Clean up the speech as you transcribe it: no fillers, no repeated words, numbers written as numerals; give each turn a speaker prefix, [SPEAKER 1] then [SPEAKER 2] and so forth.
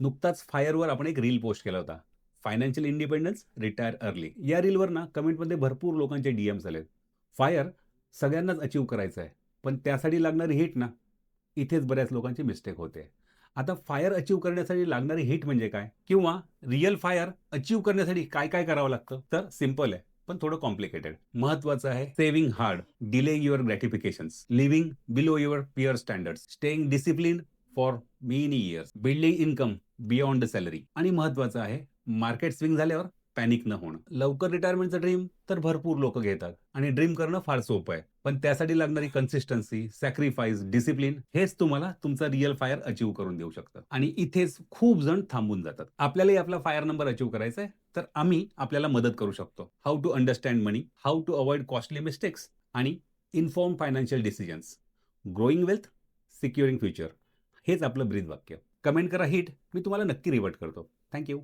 [SPEAKER 1] नुकताच फायरवर आपण एक रील पोस्ट केला होता. Financial independence, retire early. या रीलवर ना कमेंटमध्ये भरपूर लोकांचे डीएम्स आलेत. फायर सगळ्यांनाच अचीव्ह करायचं आहे. पण त्यासाठी लागणारी हिट ना, इथेच बऱ्याच लोकांची मिस्टेक होते. आता फायर अचीव्ह करण्यासाठी लागणारी हिट म्हणजे काय? किंवा रिअल फायर अचीव्ह करण्यासाठी काय-काय करावं लागतं? तर सिंपल आहे, पण थोडं कॉम्प्लिकेटेड. महत्त्वाचं आहे saving hard, delay your gratifications, living below your peer standards, staying disciplined for many years, building income beyond the salary आणि महत्त्वाचं आहे मार्केट स्विंग झाल्यावर पॅनिक न होणं. लवकर रिटायरमेंटचं ड्रीम तर भरपूर लोकं घेतात आणि ड्रीम करणं फार सोपं आहे. पण त्यासाठी लागणारी कन्सिस्टन्सी, सॅक्रिफाईस, डिसिप्लिन हेच तुम्हाला तुमचा रिअल फायर अचीव्ह करून देऊ शकतं. आणि इथेच खूप जण थांबून जातात. आपल्यालाही आपला फायर नंबर अचीव्ह करायचा आहे, तर आम्ही आपल्याला मदत करू शकतो. How to understand money, how to avoid costly mistakes आणि inform financial decisions. Growing wealth, securing future. हेच आपलं ब्रीद वाक्य. कमेंट करा हिट, मी तुम्हाला नक्की रिव्हर्ट करतो. Thank you.